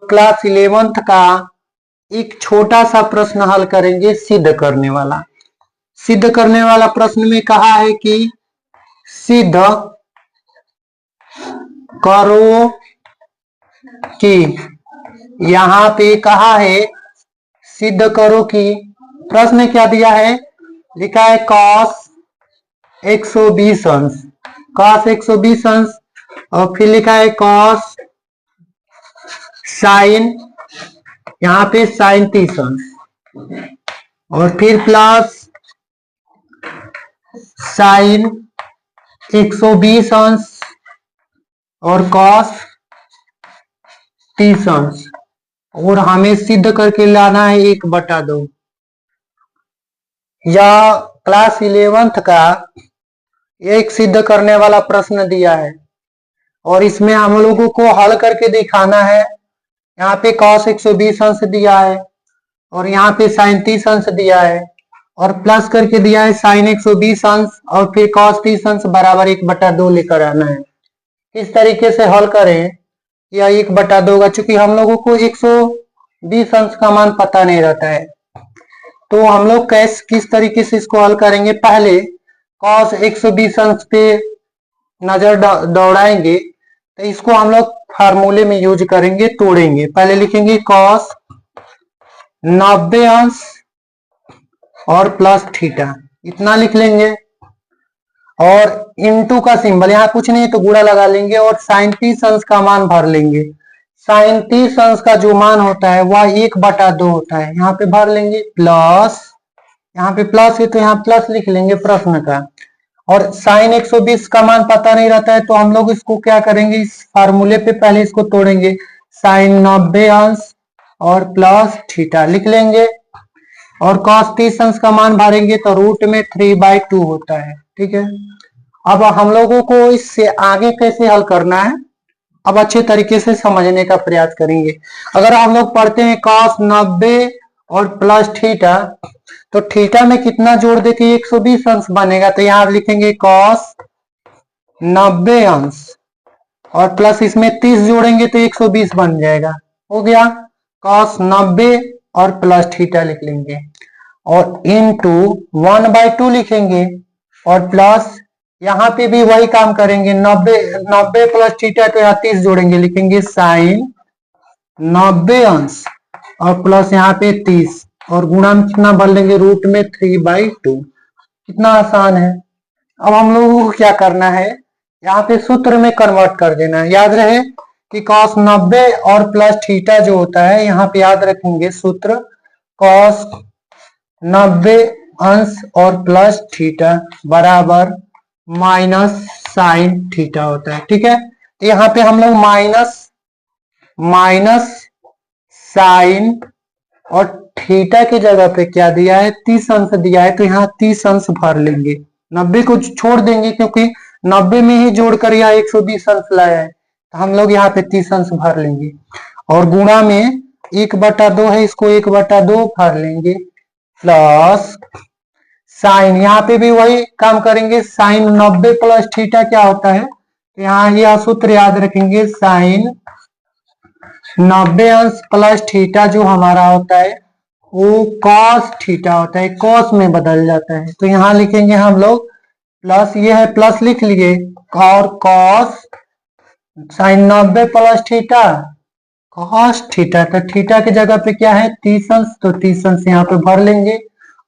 Class 11th का एक छोटा सा प्रश्न हल करेंगे सिद्ध करने वाला। सिद्ध करने वाला प्रश्न में कहा है कि सिद्ध करो कि, यहां पे कहा है सिद्ध करो कि, प्रश्न क्या दिया है, लिखा है cos 120 अंश, cos 120 अंश, और फिर लिखा है cos साइन, यहाँ पे साइन 30 अंश, और फिर प्लस साइन 120 अंश और cos 30 अंश, और हमें सिद्ध करके लाना है 1/2। यह क्लास 11th का एक सिद्ध करने वाला प्रश्न दिया है और इसमें हम लोगों को हल करके दिखाना है। यहाँ पे cos 120 अंश दिया है और यहाँ पे sin 30 अंश दिया है और प्लस करके दिया है sin 120 अंश और फिर cos 30 अंश बराबर 1/2 लेकर आना है। किस तरीके से हल करें, यह 1/2 होगा, चूंकि हम लोगों को 120 अंश का मान पता नहीं रहता है, तो हम लोग किस तरीके से इसको हल करेंगे। पहले cos 120 अंश पे नजर दौड़ाएंगे, तो इसको हम लोग फार्मूले में यूज करेंगे, तोड़ेंगे। पहले लिखेंगे cos 90 अंश और प्लस थीटा, इतना लिख लेंगे, और इनटू का सिंबल, यहाँ कुछ नहीं तो गुणा लगा लेंगे और sin 30 अंश का मान भर लेंगे। sin 30 अंश का जो मान होता है वह 1/2 होता है, यहाँ पे भर लेंगे, प्लस, यहाँ पे प्लस है तो यहाँ प्लस लिख लेंगे प्रश्न का, और sin 120 का मान पता नहीं रहता है तो हम लोग इसको क्या करेंगे, इस फार्मूले पे पहले इसको तोड़ेंगे, sin 90 अंश और प्लस थीटा लिख लेंगे, और cos 30 अंश का मान भरेंगे तो रूट में 3/2 होता है। ठीक है, अब हम लोगों को इससे आगे कैसे हल करना है, अब अच्छे तरीके से समझने का प्रयास करेंगे। अगर हम लोग पढ़ते हैं cos 90 और प्लस थीटा, तो थीटा में कितना जोड़ दे के 120 अंश बनेगा, तो यहाँ लिखेंगे cos 90 अंश और प्लस इसमें 30 जोड़ेंगे तो 120 बन जाएगा, हो गया। cos 90 और प्लस थीटा लिख लेंगे और इनटू 1/2 लिखेंगे और प्लस यहाँ पे भी वही काम करेंगे, 90 प्लस थीटा तो यहाँ 30 जोड़ेंगे, लिखेंगे साइन 90 अंश और प्लस यहाँ पे 30 और गुणा में कितना भर लेंगे, रूट में 3/2। कितना आसान है। अब हम लोगों को क्या करना है, यहाँ पे सूत्र में कन्वर्ट कर देना है। याद रहे कि cos 90 और प्लस थीटा जो होता है, यहाँ पे याद रखेंगे सूत्र cos 90 अंश और प्लस थीटा बराबर माइनस साइन थीटा होता है। ठीक है, तो यहाँ पे हम लोग माइनस साइन और थीटा की जगह पे क्या दिया है, 30 अंश दिया है, तो यहाँ 30 अंश भर लेंगे, 90 को छोड़ देंगे क्योंकि 90 में ही जोड़कर यह 120 अंश लाया है, तो हम लोग यहाँ पे 30 अंश भर लेंगे और गुणा में 1/2 है, इसको 1/2 भर लेंगे, प्लस साइन, यहाँ पे भी वही काम करेंगे, साइन 90 प्लस थीटा क्या होता है, तो यहाँ यह सूत्र याद रखेंगे, साइन 90 अंश प्लस थीटा जो हमारा होता है वो cos थीटा होता है, cos में बदल जाता है, तो यहाँ लिखेंगे हम लोग प्लस, ये है प्लस लिख लिए, और cos sine 90 plus theta cos थीटा, तो थीटा की जगह पे क्या है 30 अंश, तो 30 अंश यहाँ पे भर लेंगे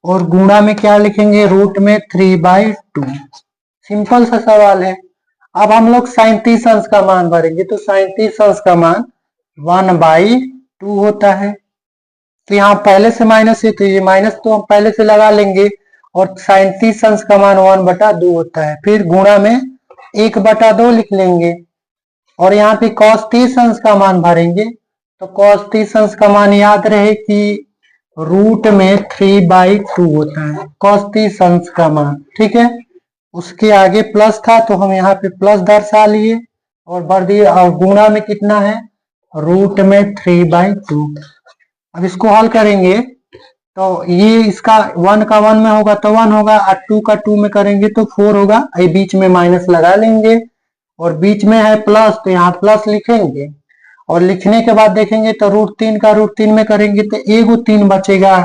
और गुणा में क्या लिखेंगे, रूट में 3/2। सिंपल सा सवाल है। अब हम लोग sin 30 अंश का मान भरेंगे, तो sin 30 अंश का मान 1/2 होता है, तो यहाँ पहले से माइनस है तो ये माइनस तो हम पहले से लगा लेंगे, और sin 30 अंश का मान 1/2 होता है, फिर गुणा में 1/2 लिख लेंगे और यहाँ पे cos 30 अंश का मान भरेंगे, तो cos 30 अंश का मान याद रहे कि रूट में 3/2 होता है, cos 30 अंश का मान। ठीक है, उसके आगे प्लस था तो हम यहाँ पे प्लस दर्शा लिए और भर दिए, और गुणा में कितना है, रूट में 3/2। अब इसको हल करेंगे तो ये इसका 1 का 1 में होगा तो 1 होगा, और 2 का 2 में करेंगे तो 4 होगा, ये बीच में माइनस लगा लेंगे और बीच में है प्लस तो यहाँ प्लस लिखेंगे और लिखने के बाद देखेंगे तो √3 का √3 में करेंगे तो एगो 3 बचेगा,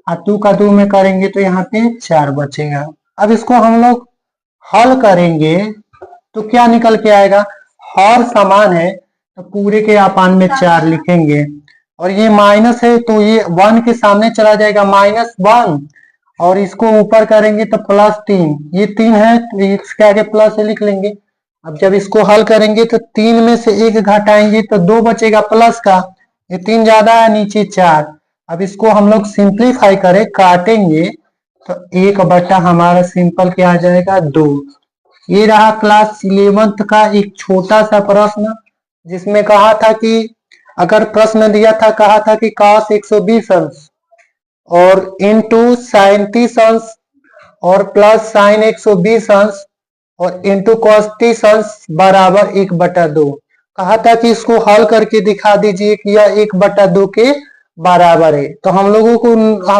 और 2 का 2 में करेंगे तो यहाँ पे 4 बचेगा। अब इसको हम लोग हल करेंगे तो क्या निकल के आएगा, हर समान है तो पूरे के अपान में 4 लिखेंगे, और ये माइनस है तो ये 1 के सामने चला जाएगा -1, और इसको ऊपर करेंगे तो +3, ये 3 है तो इसके आगे प्लस से लिख लेंगे। अब जब इसको हल करेंगे तो 3 में से 1 घटाएंगे तो 2 बचेगा प्लस का, ये 3 ज्यादा है नीचे 4। अब इसको हम लोग सिंप्लीफाई करें, काटेंगे तो 1/, हमारा सिंपल क्या आ जाएगा 2। ये रहा क्लास 11th का एक छोटा सा प्रश्न, जिसमें कहा था कि अगर प्रश्न दिया था, कहा था कि cos 120 अंश और इंटू sin 30 अंश और प्लस sin 120 अंश और इंटू cos 30 अंश बराबर 1/2। कहा था कि इसको हल करके दिखा दीजिए कि यह 1/2 के बराबर है। तो हम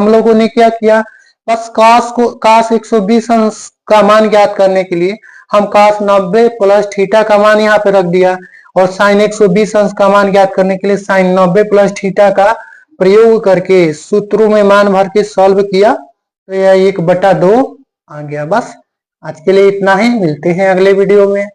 लोगों ने क्या किया, बस cos 120 अंश का मान ज्ञात करने के लिए हम cos 90 प्लस थीटा का मान यहाँ पे रख दिया, और sin 120 अंश का मान ज्ञात करने के लिए sin 90 प्लस थीटा का प्रयोग करके सूत्रों में मान भर के सॉल्व किया, तो यह 1/2 आ गया। बस आज के लिए इतना ही, मिलते हैं अगले वीडियो में।